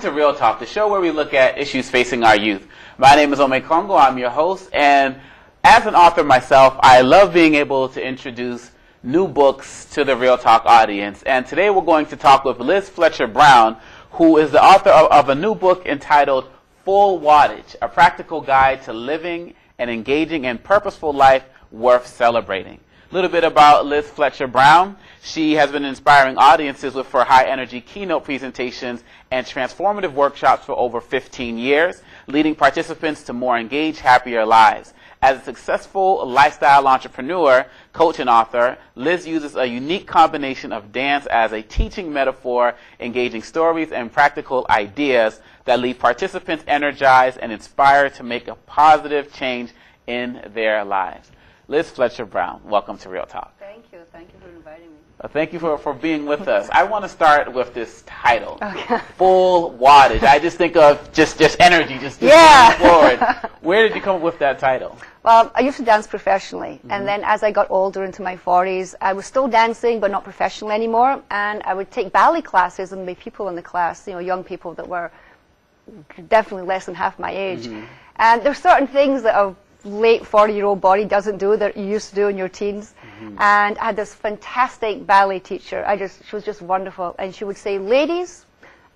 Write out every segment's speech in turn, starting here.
to Real Talk, the show where we look at issues facing our youth. My name is Omekongo. I'm your host, and as an author myself, I love being able to introduce new books to the Real Talk audience. And today we're going to talk with Liz Fletcher Brown, who is the author of a new book entitled Full Wattage, a practical guide to living an engaging and purposeful life worth celebrating. A little bit about Liz Fletcher Brown. She has been inspiring audiences with her high-energy keynote presentations and transformative workshops for over 15 years, leading participants to more engaged, happier lives. As a successful lifestyle entrepreneur, coach, and author, Liz uses a unique combination of dance as a teaching metaphor, engaging stories and practical ideas that leave participants energized and inspired to make a positive change in their lives. Liz Fletcher Brown, welcome to Real Talk. Thank you. Thank you for inviting me. Thank you for being with us. I want to start with this title, Full Wattage. I just think of just energy, just moving forward. Where did you come up with that title? Well, I used to dance professionally, and then as I got older into my 40s, I was still dancing, but not professionally anymore, and I would take ballet classes, and there'd be people in the class, young people that were definitely less than half my age. And there's certain things that a late 40-year-old body doesn't do that you used to do in your teens. And I had this fantastic ballet teacher. She was just wonderful. And she would say, ladies,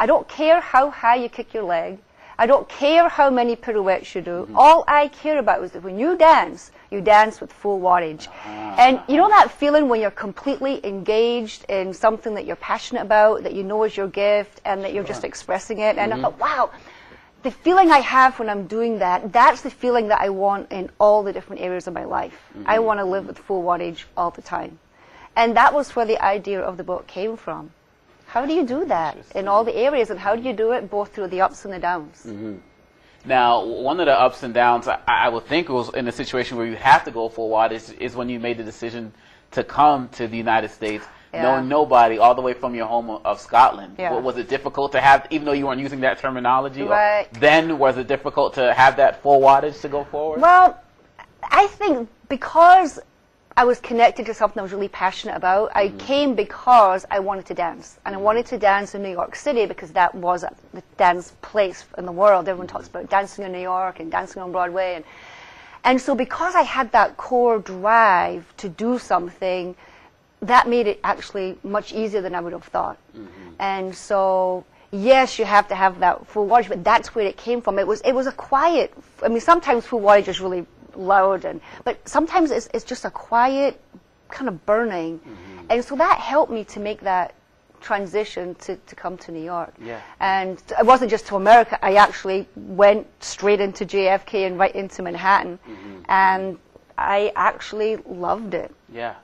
I don't care how high you kick your leg. I don't care how many pirouettes you do. All I care about is that when you dance with full wattage. And you know that feeling when you're completely engaged in something that you're passionate about, that you know is your gift, and that you're just expressing it. And I thought, wow, the feeling I have when I'm doing that, that's the feeling that I want in all the different areas of my life. I want to live with full wattage all the time. And that was where the idea of the book came from. How do you do that in all the areas, and how do you do it both through the ups and the downs? Now, one of the ups and downs, I would think, was in a situation where you have to go full wattage is when you made the decision to come to the United States, knowing nobody, all the way from your home of Scotland. Was it difficult to have, even though you weren't using that terminology, then was it difficult to have that full wattage to go forward? Well, I think because I was connected to something I was really passionate about, I came because I wanted to dance. And I wanted to dance in New York City because that was the dance place in the world. Everyone talks about dancing in New York and dancing on Broadway. And so because I had that core drive to do something, that made it actually much easier than I would have thought. And so, yes, you have to have that full wattage, but that's where it came from. It was a quiet, I mean, sometimes full wattage is really loud, but sometimes it's just a quiet kind of burning. And so that helped me to make that transition to come to New York. And it wasn't just to America. I actually went straight into JFK and right into Manhattan. And I actually loved it.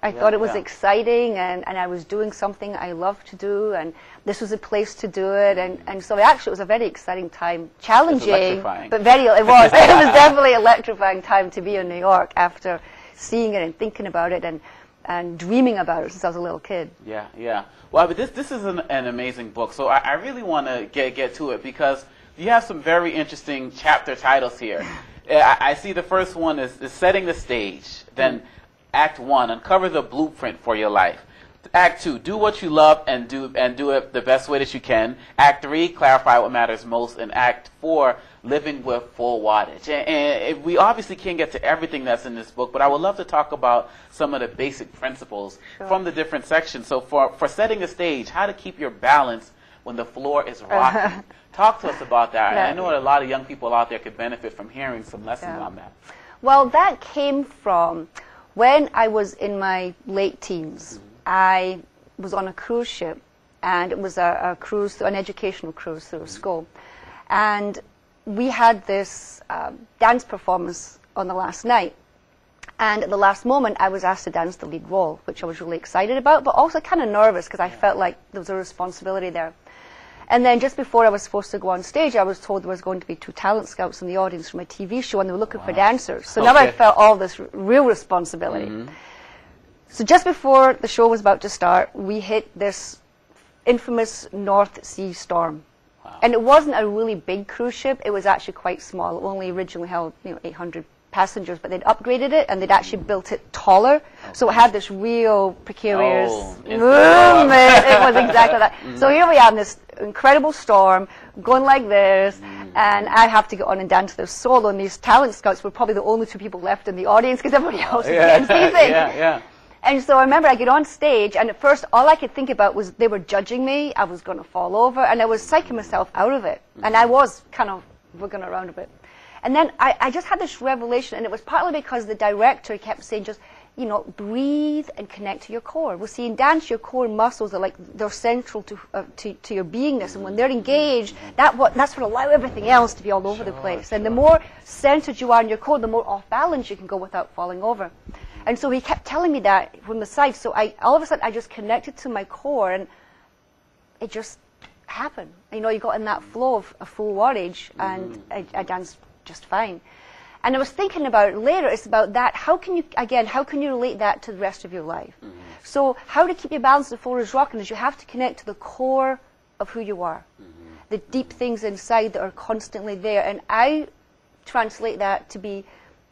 I thought it was exciting, and I was doing something I loved to do, and this was a place to do it, and so actually it was a very exciting time, challenging, but it was definitely an electrifying time to be in New York after seeing it and thinking about it and dreaming about it since I was a little kid. Well, but this is an amazing book, so I really want to get to it because you have some very interesting chapter titles here. I see the first one is setting the stage. Then Act 1, uncover the blueprint for your life. Act 2, do what you love and do it the best way that you can. Act 3, clarify what matters most. And Act 4, living with full wattage. And we obviously can't get to everything that's in this book, but I would love to talk about some of the basic principles from the different sections. So for setting the stage, how to keep your balance when the floor is rocking. Talk to us about that. I know a lot of young people out there could benefit from hearing some lessons on that. Well, that came from when I was in my late teens. I was on a cruise ship, and it was a cruise, an educational cruise through a school. And we had this dance performance on the last night. And at the last moment, I was asked to dance the lead role, which I was really excited about, but also kind of nervous because I felt like there was a responsibility there. And then just before I was supposed to go on stage, I was told there was going to be 2 talent scouts in the audience from a TV show, and they were looking for dancers. So now I felt all this real responsibility. So just before the show was about to start, we hit this infamous North Sea storm. And it wasn't a really big cruise ship. It was actually quite small. It only originally held 800 passengers, but they'd upgraded it and they'd actually built it taller. So it had this real precarious movement. It was exactly that. So here we are in this incredible storm, going like this, and I have to get on and dance this solo, and these talent scouts were probably the only two people left in the audience because everybody else was getting seasick. And so I remember I get on stage, and at first all I could think about was they were judging me, I was going to fall over, and I was psyching myself out of it. And I was kind of wiggling around a bit. And then I just had this revelation, and it was partly because the director kept saying just, you know, breathe and connect to your core. Well, see, in dance, your core muscles are like, they're central to your beingness, and when they're engaged, that's what allows everything else to be all over the place. And the more centered you are in your core, the more off balance you can go without falling over. And so he kept telling me that from the side. So all of a sudden, I just connected to my core, and it just happened. You know, you got in that flow of a full Wattage, and I danced just fine. And I was thinking about it later. It's about that. How can you relate that to the rest of your life? So how to keep your balance the floor is rocking is you have to connect to the core of who you are, the deep things inside that are constantly there. And I translate that to be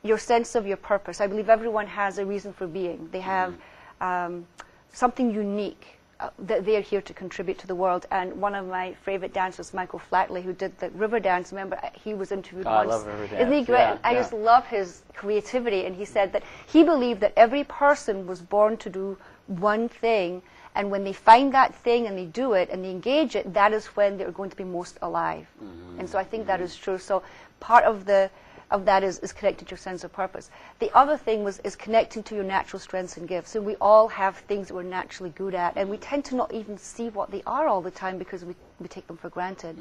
your sense of your purpose. I believe everyone has a reason for being. They have something unique that they're here to contribute to the world. And one of my favorite dancers, Michael Flatley, who did the river dance, remember he was interviewed once. I love river dance. Isn't he great? Yeah, I just love his creativity. And he said that he believed that every person was born to do one thing, and when they find that thing and they do it and they engage it, that is when they're going to be most alive. And so I think that is true. So part of that is connected to your sense of purpose. The other thing is connecting to your natural strengths and gifts. So we all have things that we're naturally good at, and we tend to not even see what they are all the time because we take them for granted.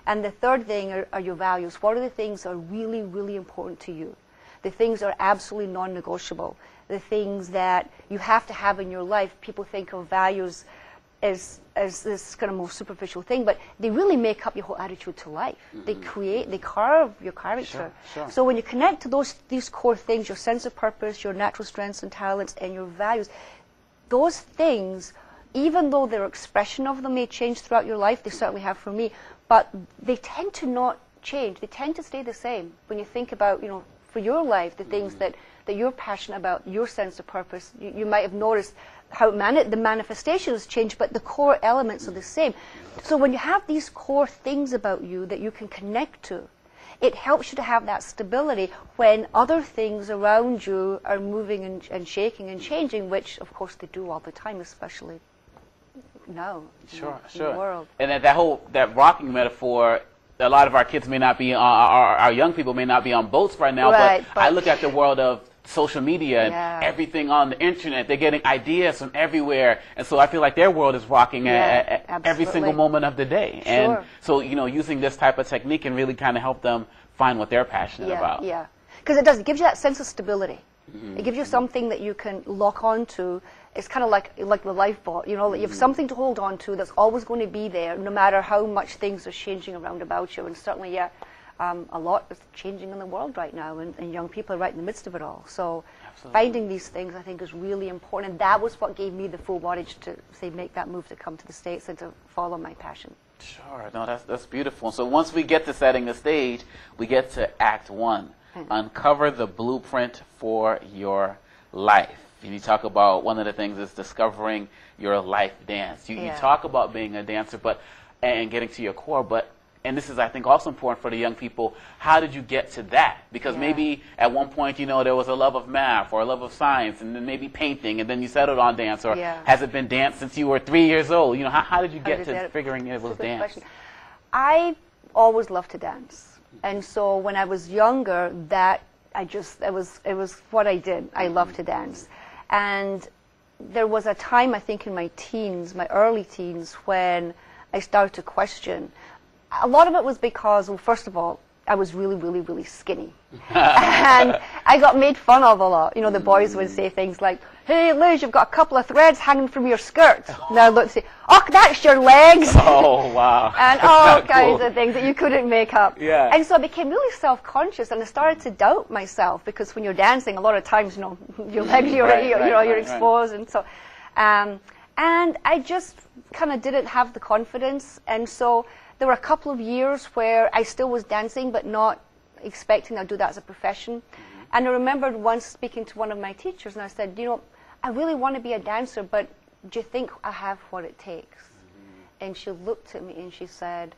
And the third thing are your values. What are the things that are really, really important to you? The things that are absolutely non-negotiable. The things that you have to have in your life. People think of values as this kind of more superficial thing, but they really make up your whole attitude to life. They carve your character. Sure. So when you connect to these core things, your sense of purpose, your natural strengths and talents, and your values, those things, even though their expression of them may change throughout your life, they certainly have for me, but they tend to not change. They tend to stay the same. When you think about, you know, for your life, the things that you're passionate about, your sense of purpose, you might have noticed how the manifestations change, but the core elements are the same. So when you have these core things about you that you can connect to, it helps you to have that stability when other things around you are moving and shaking and changing, which of course they do all the time, especially now in the world. And that rocking metaphor, a lot of our kids may not be on, our young people may not be on boats right now, but I look at the world of social media and everything on the internet. They're getting ideas from everywhere, and so I feel like their world is rocking at every single moment of the day. And so, you know, using this type of technique can really kind of help them find what they're passionate about. Yeah, because it gives you that sense of stability. It gives you something that you can lock onto. It's kind of like the lifeboat, you know, that you have something to hold on to that's always going to be there, no matter how much things are changing around about you. And certainly, a lot is changing in the world right now, and young people are right in the midst of it all. So finding these things, I think, is really important. And that was what gave me the full Wattage to, say, make that move to come to the States and to follow my passion. Sure. No, that's beautiful. So once we get to setting the stage, we get to Act 1. Uncover the blueprint for your life. And you talk about one of the things is discovering your life dance. You talk about being a dancer, and getting to your core, and this is, I think, also important for the young people. How did you get to that? Because maybe at one point, you know, there was a love of math or a love of science, and then maybe painting, and then you settled on dance. Or has it been dance since you were 3 years old? You know, how did you get to figuring it was dance? Question. I always loved to dance, and so when I was younger, it was what I did. I loved to dance, and there was a time, I think, in my teens, my early teens, when I started to question. A lot of it was because, well, first of all, I was really, really, really skinny. And I got made fun of a lot. You know, the boys would say things like, "Hey, Liz, you've got a couple of threads hanging from your skirt." Now look, say, "Oh, that's your legs." Oh, wow. And all kinds of things that you couldn't make up. Yeah. And so I became really self-conscious, and I started to doubt myself, because when you're dancing, a lot of times, you know, your legs, you're exposed. And so, and I just kind of didn't have the confidence. And so there were a couple of years where I still was dancing, but not expecting I'd do that as a profession. And I remembered once speaking to one of my teachers, and I said, you know, I really want to be a dancer, but do you think I have what it takes? And she looked at me and she said,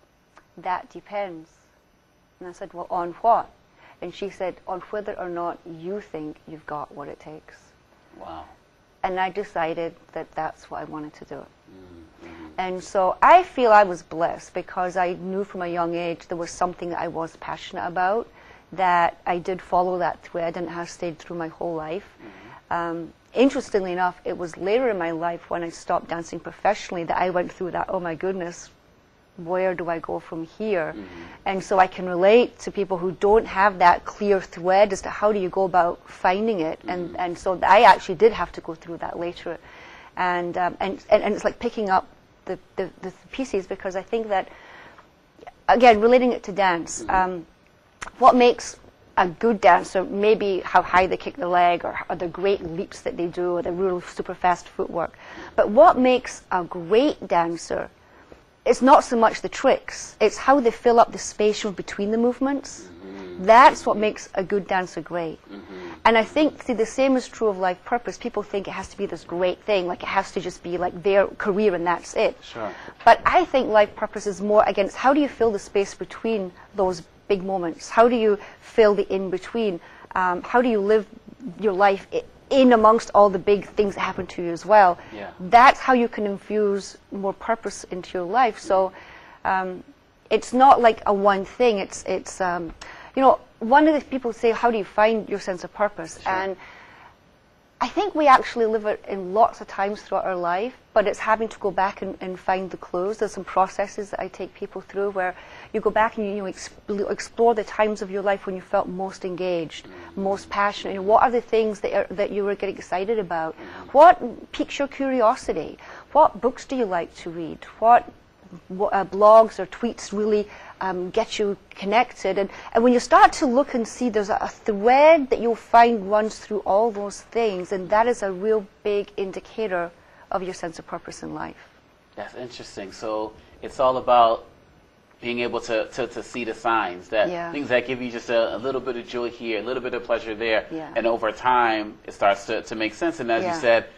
that depends. And I said, well, on what? And she said, on whether or not you think you've got what it takes. Wow. And I decided that that's what I wanted to do. And so I feel I was blessed because I knew from a young age there was something that I was passionate about, that I did follow that thread, and it has stayed through my whole life. Interestingly enough, it was later in my life when I stopped dancing professionally that I went through that, oh my goodness, where do I go from here? And so I can relate to people who don't have that clear thread as to how do you go about finding it. And so I actually did have to go through that later. And it's like picking up the pieces, because I think that, again, relating it to dance, what makes a good dancer, maybe how high they kick the leg, or the great leaps that they do, or the real super fast footwork. But what makes a great dancer, it's not so much the tricks, it's how they fill up the space between the movements. That's what makes a good dancer great. And I think, see, the same is true of life purpose. People think it has to be this great thing, like it has to just be like their career and that's it. Sure. But I think life purpose is more against how do you fill the space between those big moments? How do you fill the in-between? How do you live your life in amongst all the big things that happen to you as well? Yeah. That's how you can infuse more purpose into your life. So it's not like a one thing. It's you know, one of the people say, how do you find your sense of purpose? Sure. And I think we actually live it in lots of times throughout our life, but it's having to go back and find the clues. There's some processes that I take people through where you go back and you explore the times of your life when you felt most engaged, most passionate. And what are the things that you were getting excited about? What piques your curiosity? What books do you like to read? What blogs or tweets really get you connected? And when you start to look and see there's a thread that you'll find runs through all those things, and that is a real big indicator of your sense of purpose in life. That's interesting. So it's all about being able to see the signs, that things that give you just a little bit of joy here, a little bit of pleasure there, and over time it starts to make sense. And as you said,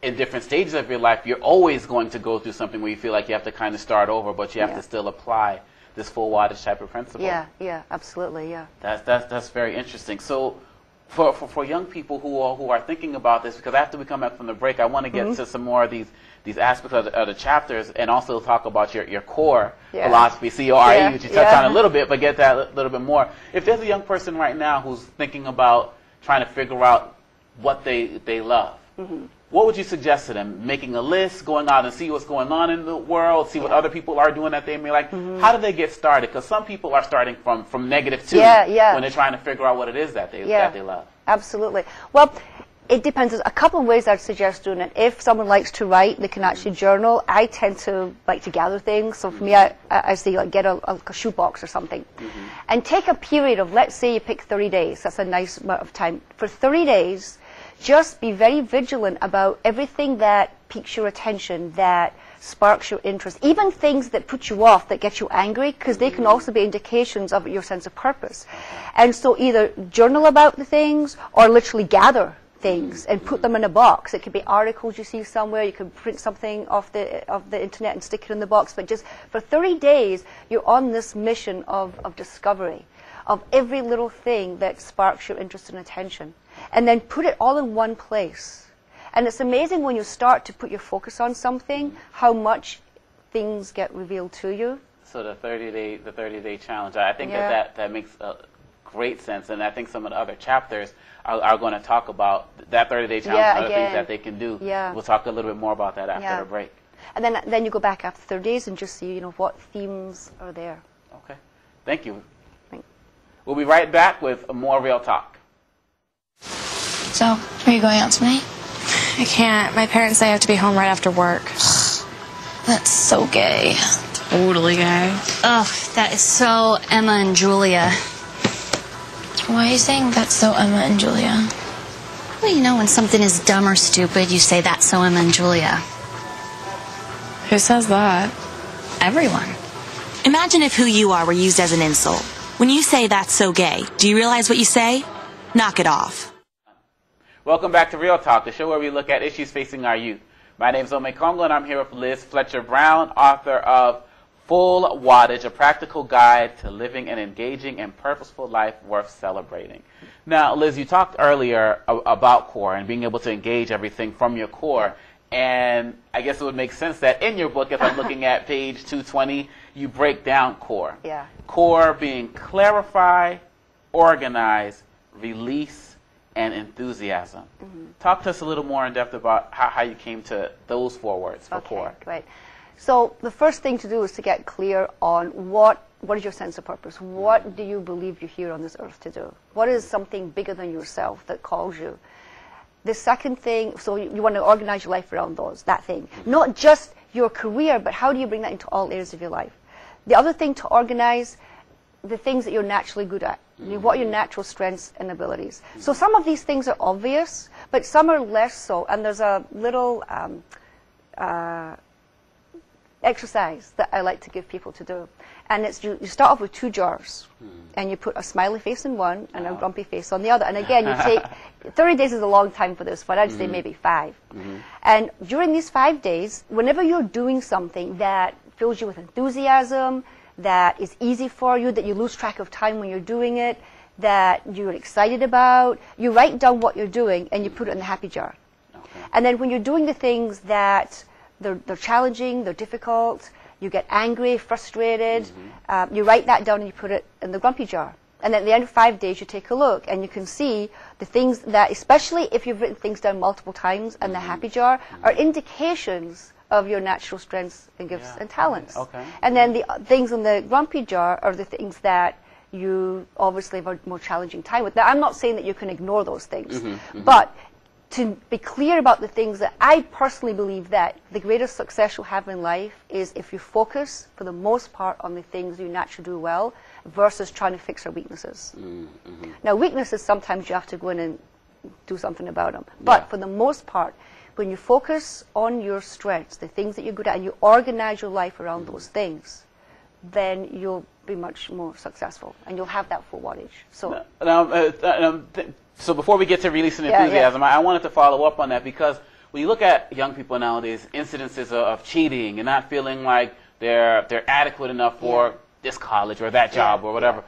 in different stages of your life, you're always going to go through something where you feel like you have to kind of start over, but you have to still apply this full wattage type of principle. Yeah, absolutely, yeah. That's very interesting. So for young people who are thinking about this, because after we come back from the break, I want to get to some more of these aspects of the chapters, and also talk about your core philosophy, CORE, which you touched on a little bit, but get that a little bit more. If there's a young person right now who's thinking about trying to figure out what they love, what would you suggest to them? Making a list, going out and see what's going on in the world, see what other people are doing that they may like. How do they get started? Because some people are starting from -2 when they're trying to figure out what it is that they love. Absolutely. Well, it depends. There's a couple of ways I'd suggest doing it. If someone likes to write, they can actually journal. I tend to like to gather things. So for me, I say like get a shoebox or something. And take a period of, let's say you pick 30 days. That's a nice amount of time. For 30 days, just be very vigilant about everything that piques your attention, that sparks your interest, even things that put you off, that get you angry, because they can also be indications of your sense of purpose. And so either journal about the things or literally gather things and put them in a box. It could be articles you see somewhere. You could print something off the internet and stick it in the box. But just for 30 days, you're on this mission of discovery of every little thing that sparks your interest and attention. And then put it all in one place. And it's amazing when you start to put your focus on something, how much things get revealed to you. So the 30-day challenge, I think that makes great sense. And I think some of the other chapters are going to talk about that 30-day challenge and other things that they can do. We'll talk a little bit more about that after the break. And then you go back after 30 days and just see, what themes are there. Okay. Thank you. We'll be right back with more Real Talk. So, are you going out tonight? I can't. My parents say I have to be home right after work. That's so gay. Totally gay. Ugh, that is so Emma and Julia. Why are you saying that's so Emma and Julia? Well, when something is dumb or stupid, you say that's so Emma and Julia. Who says that? Everyone. Imagine if who you are were used as an insult. When you say that's so gay, do you realize what you say? Knock it off. Welcome back to Real Talk, the show where we look at issues facing our youth. My name is Omekongo, and I'm here with Liz Fletcher Brown, author of Full Wattage, a practical guide to living an engaging and purposeful life worth celebrating. Now, Liz, you talked earlier about core and being able to engage everything from your core. And I guess it would make sense that in your book, if I'm looking at page 220, you break down core. Yeah. Core being clarify, organize, release, and enthusiasm. Talk to us a little more in depth about how you came to those 4 words for core. Right. So the first thing to do is to get clear on what is your sense of purpose? What do you believe you're here on this earth to do? What is something bigger than yourself that calls you? The second thing, so you want to organize your life around that thing. Not just your career, but how do you bring that into all areas of your life? The other thing to organize, the things that you're naturally good at. What are your natural strengths and abilities? So some of these things are obvious, but some are less so. And there's a little exercise that I like to give people to do. And it's you start off with 2 jars, and you put a smiley face in one and a grumpy face on the other. And again, you take 30 days is a long time for this, but I'd say maybe 5. And during these 5 days, whenever you're doing something that fills you with enthusiasm, that is easy for you, that you lose track of time when you're doing it, that you're excited about, you write down what you're doing and you put it in the happy jar. And then when you're doing the things that they're challenging, they're difficult, you get angry, frustrated, you write that down and you put it in the grumpy jar. And then at the end of 5 days, you take a look and you can see the things that, especially if you've written things down multiple times in the happy jar, are indications of your natural strengths and gifts and talents. And then the things in the grumpy jar are the things that you obviously have a more challenging time with. Now, I'm not saying that you can ignore those things, but to be clear about the things that I personally believe that the greatest success you'll have in life is if you focus, for the most part, on the things you naturally do well versus trying to fix our weaknesses. Now, weaknesses, sometimes you have to go in and do something about them. But for the most part, when you focus on your strengths, the things that you're good at, and you organize your life around those things, then you'll be much more successful, and you'll have that full wattage. So, so before we get to releasing enthusiasm, I wanted to follow up on that, because when you look at young people nowadays, incidences of cheating and not feeling like they're adequate enough for this college or that job or whatever,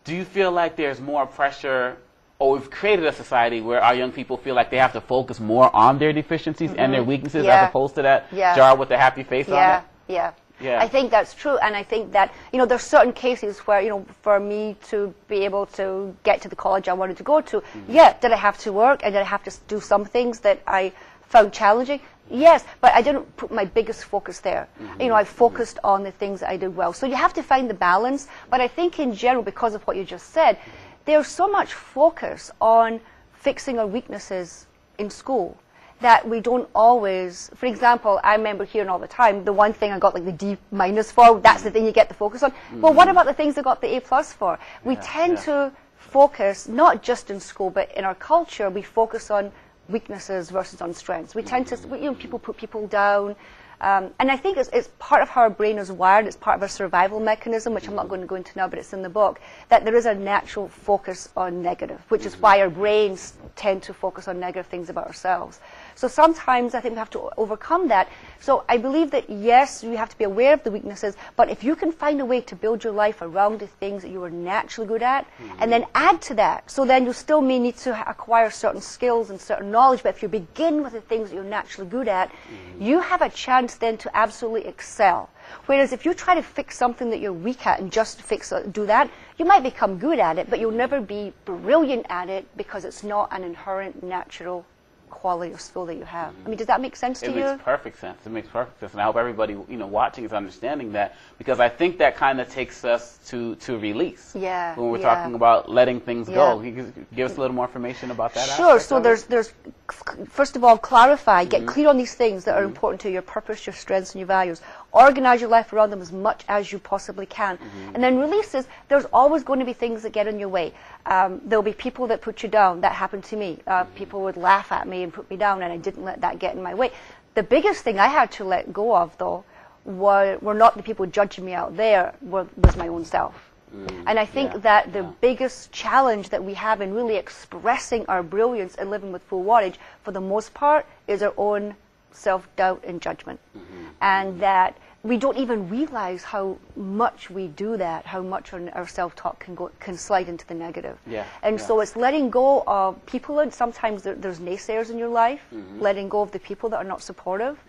do you feel like there's more pressure, or we've created a society where our young people feel like they have to focus more on their deficiencies and their weaknesses as opposed to that jar with the happy face on it? I think that's true, and I think that, there's certain cases where, for me to be able to get to the college I wanted to go to, did I have to work and did I have to do some things that I found challenging? Yes, but I didn't put my biggest focus there. I focused on the things that I did well. So you have to find the balance, but I think in general, because of what you just said, there's so much focus on fixing our weaknesses in school that we don't always, for example, I remember hearing all the time, the one thing I got like the D- for, that's the thing you get the focus on. Well, what about the things I got the A+ for? We tend to focus, not just in school, but in our culture, we focus on weaknesses versus on strengths. We tend to, people put people down. And I think it's part of how our brain is wired. It's part of our survival mechanism, which I'm not going to go into now, but it's in the book, that there is a natural focus on negative, which is why our brains tend to focus on negative things about ourselves. So sometimes I think we have to overcome that. So I believe that, yes, you have to be aware of the weaknesses, but if you can find a way to build your life around the things that you are naturally good at, and then add to that, so then you still may need to acquire certain skills and certain knowledge, but if you begin with the things that you're naturally good at, you have a chance then to absolutely excel. Whereas if you try to fix something that you're weak at and just do that, you might become good at it, but you'll never be brilliant at it because it's not an inherent natural quality or skill that you have. I mean, does that make sense to you? It makes perfect sense. It makes perfect sense. And I hope everybody, watching is understanding that, because I think that kind of takes us to release. Yeah. When we're talking about letting things go. Can you give us a little more information about that? Sure. So there's first of all, clarify, get clear on these things that are important to your purpose, your strengths, and your values. Organize your life around them as much as you possibly can. And then releases, there's always going to be things that get in your way. There'll be people that put you down. That happened to me. People would laugh at me and put me down, and I didn't let that get in my way. The biggest thing I had to let go of, though, were not the people judging me out there, was my own self. And I think that the biggest challenge that we have in really expressing our brilliance and living with full wattage, for the most part, is our own self-doubt and judgment. And that we don't even realize how much we do that, how much our self-talk can slide into the negative. So it's letting go of people, and sometimes there's naysayers in your life, letting go of the people that are not supportive,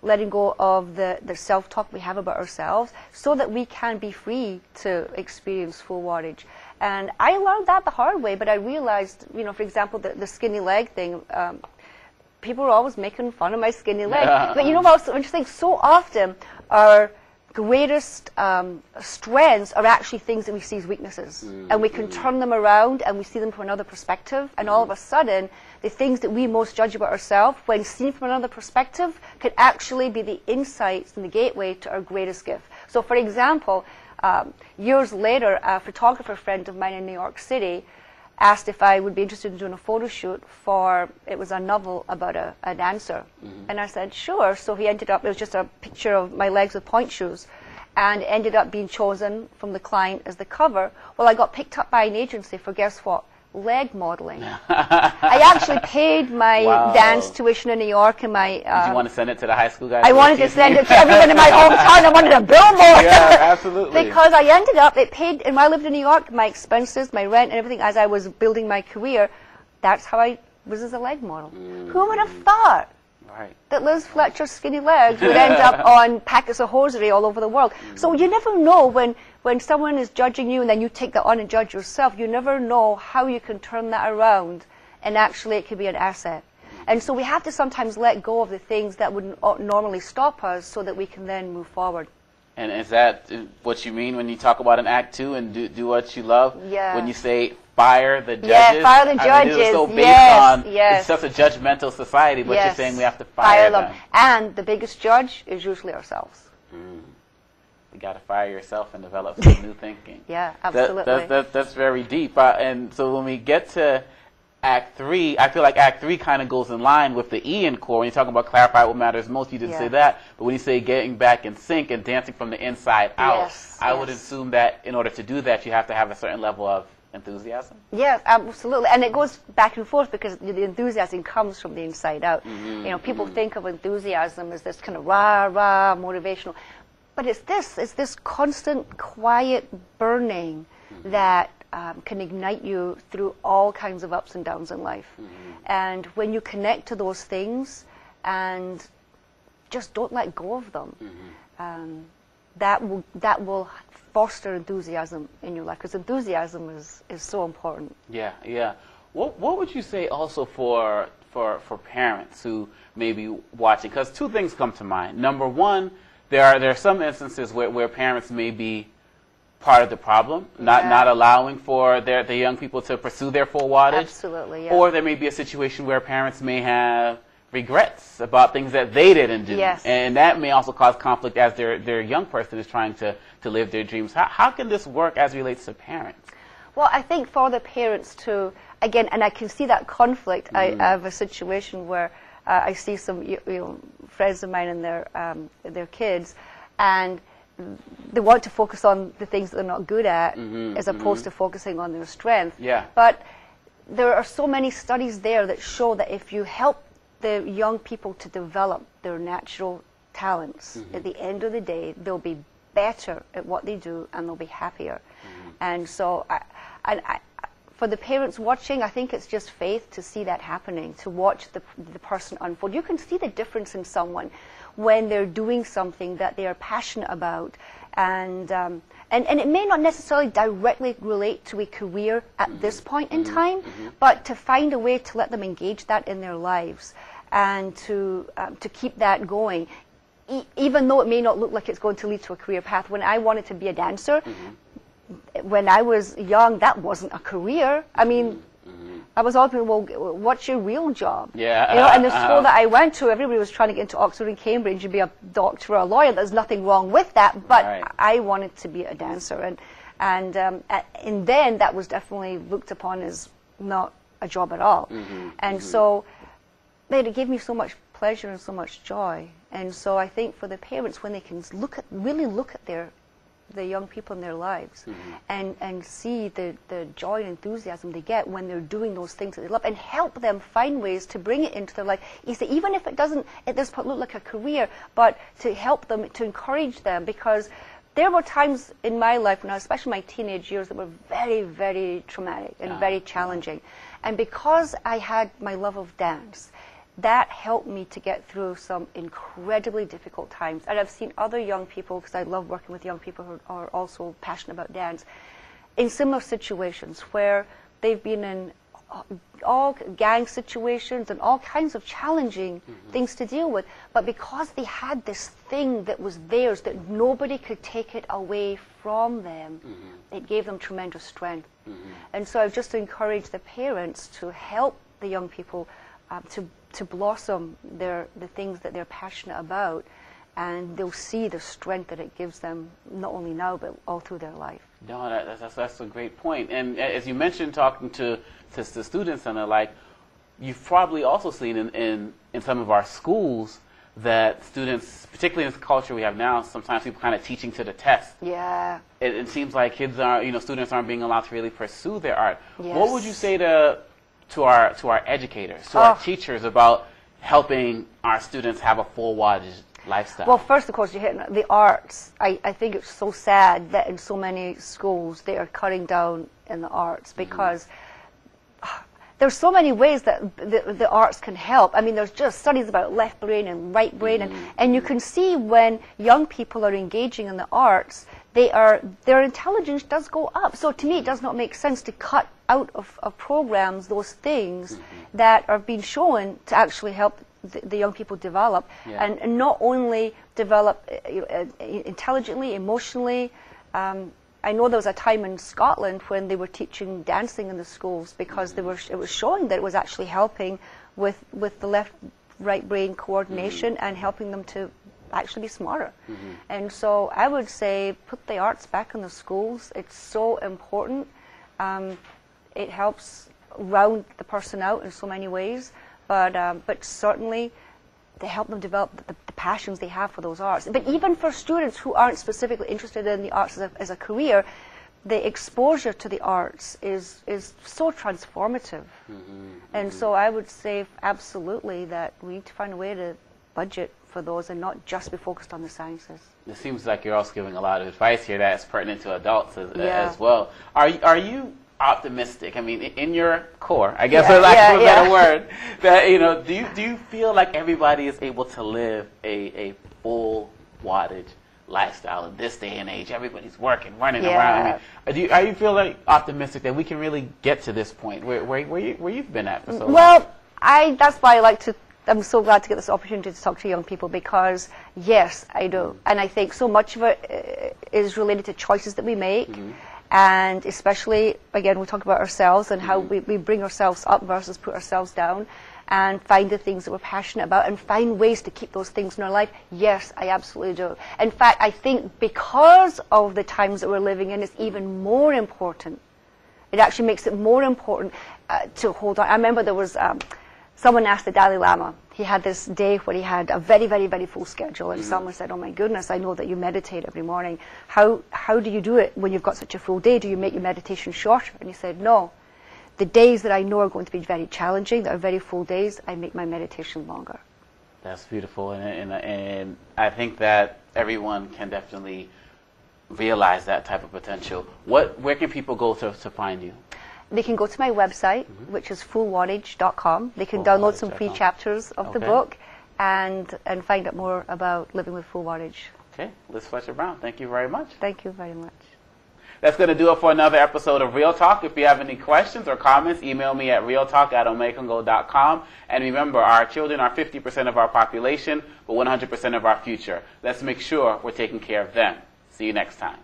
letting go of the self-talk we have about ourselves, so that we can be free to experience full wattage. And I learned that the hard way, but I realized, you know, for example, the skinny leg thing, people are always making fun of my skinny leg. But you know what's interesting? So often our greatest strengths are actually things that we see as weaknesses. And we can turn them around and we see them from another perspective. And all of a sudden, the things that we most judge about ourselves, when seen from another perspective, could actually be the insights and the gateway to our greatest gift. So for example, years later, a photographer friend of mine in New York City asked if I would be interested in doing a photo shoot for, it was a novel about a dancer. And I said, sure. So he ended up, it was just a picture of my legs with point shoes, and ended up being chosen from the client as the cover. Well, I got picked up by an agency for, guess what? Leg modeling. I actually paid my dance tuition in New York and my... Did you want to send it to the high school guys? I wanted to send it to everyone in my hometown. I wanted a billboard. Yeah, absolutely. Because I ended up, it paid, and when I lived in New York, my expenses, my rent and everything, as I was building my career, that's how I was as a leg model. Who would have thought that Liz Fletcher's skinny legs would end up on packets of hosiery all over the world? So you never know when someone is judging you and then you take that on and judge yourself, you never know how you can turn that around and actually it could be an asset. And so we have to sometimes let go of the things that would normally stop us so that we can then move forward. And is that what you mean when you talk about an act two and do what you love? Yeah. When you say fire the judges? Yeah, fire the judges. I mean, it's so based on, it's such a judgmental society, but you're saying we have to fire them. And the biggest judge is usually ourselves. You got to fire yourself and develop some new thinking. Yeah, absolutely. That's very deep. And so when we get to Act 3, I feel like Act 3 kind of goes in line with the E in core. When you talk about clarify what matters most, you didn't say that. But when you say getting back in sync and dancing from the inside out, I would assume that in order to do that, you have to have a certain level of enthusiasm. Yes, absolutely. And it goes back and forth because the enthusiasm comes from the inside out. You know, people think of enthusiasm as this kind of rah-rah motivational. But it's this constant, quiet burning that can ignite you through all kinds of ups and downs in life. And when you connect to those things and just don't let go of them, that will foster enthusiasm in your life, because enthusiasm is so important. Yeah, yeah. What would you say also for parents who may be watching? Because two things come to mind. Number one, there are some instances where parents may be part of the problem, not allowing for their young people to pursue their full wattage. Absolutely, yeah. Or there may be a situation where parents may have regrets about things that they didn't do. Yes. And that may also cause conflict as their young person is trying to live their dreams. How can this work as it relates to parents? Well, I think for the parents to, again, and I can see that conflict. I have a situation where I see some friends of mine and their kids, and they want to focus on the things that they're not good at as opposed to focusing on their strength. Yeah. But there are so many studies there that show that if you help the young people to develop their natural talents, at the end of the day, they'll be better at what they do and they'll be happier. And so for the parents watching, I think it's just faith to see that happening, to watch the person unfold. You can see the difference in someone when they're doing something that they are passionate about, and it may not necessarily directly relate to a career at this point in time, but to find a way to let them engage that in their lives and to keep that going, even though it may not look like it's going to lead to a career path. When I wanted to be a dancer, when I was young, that wasn't a career. I mean, I was always, well, what's your real job? Yeah. You know, and the school that I went to, everybody was trying to get into Oxford and Cambridge and be a doctor or a lawyer. There's nothing wrong with that, but I wanted to be a dancer, and then that was definitely looked upon as not a job at all. And so it gave me so much pleasure and so much joy. And so I think for the parents, when they can really look at their the young people in their lives, and see the joy and enthusiasm they get when they're doing those things that they love, and help them find ways to bring it into their life. You see, even if it doesn't at this point look like a career, but to help them, to encourage them, because there were times in my life, especially my teenage years, that were very, very traumatic and very challenging. And because I had my love of dance, that helped me to get through some incredibly difficult times. And I've seen other young people, because I love working with young people who are also passionate about dance, in similar situations where they've been in all gang situations and all kinds of challenging things to deal with. But because they had this thing that was theirs, that nobody could take it away from them, it gave them tremendous strength. And so I just encourage the parents to help the young people to blossom the things that they're passionate about, and they'll see the strength that it gives them, not only now, but all through their life. No, that's a great point. And as you mentioned, talking to the students and the like, you've probably also seen in some of our schools that students, particularly in this culture we have now, sometimes people kind of teaching to the test. Yeah. It seems like students aren't being allowed to really pursue their art. Yes. What would you say to our educators, to our teachers, about helping our students have a full Wattage lifestyle? Well, first, of course, you hit the arts. I think it's so sad that in so many schools they are cutting down in the arts, because there's so many ways that the arts can help. I mean, there's just studies about left brain and right brain, and you can see when young people are engaging in the arts, their intelligence does go up. So to me, it does not make sense to cut out of programs those things that are being shown to actually help the young people develop, and not only develop intelligently, emotionally. I know there was a time in Scotland when they were teaching dancing in the schools, because it was showing that it was actually helping with the left-right brain coordination and helping them to actually be smarter. And so I would say put the arts back in the schools. It's so important. It helps round the person out in so many ways, but certainly to help them develop the passions they have for those arts. But even for students who aren't specifically interested in the arts as a career, the exposure to the arts is so transformative. And so I would say absolutely that we need to find a way to budget for those and not just be focused on the sciences. It seems like you're also giving a lot of advice here that's pertinent to adults as well. Are you optimistic? I mean, in your core, I guess, for lack of a better word, that do you feel like everybody is able to live a full Wattage lifestyle in this day and age? Everybody's working, running around. I mean, are you feel like optimistic that we can really get to this point where you've been at for so long? Well, that's why I'm so glad to get this opportunity to talk to young people, because yes, I do, and I think so much of it is related to choices that we make. And especially, again, we talk about ourselves and how we bring ourselves up versus put ourselves down, and find the things that we're passionate about and find ways to keep those things in our life. Yes, I absolutely do. In fact, I think because of the times that we're living in, it's even more important. It actually makes it more important to hold on. I remember there was someone asked the Dalai Lama. He had this day where he had a very, very, very full schedule, and someone said, "Oh my goodness, I know that you meditate every morning. How do you do it when you've got such a full day? Do you make your meditation shorter?" And he said, "No. The days that I know are going to be very challenging, that are very full days, I make my meditation longer." That's beautiful, and I think that everyone can definitely realize that type of potential. Where can people go to find you? They can go to my website, which is fullwattage.com. They can download some free chapters of the book and find out more about living with full Wattage. Okay, Liz Fletcher Brown, thank you very much. Thank you very much. That's going to do it for another episode of Real Talk. If you have any questions or comments, email me at realtalk@omekongo.com. And remember, our children are 50% of our population, but 100% of our future. Let's make sure we're taking care of them. See you next time.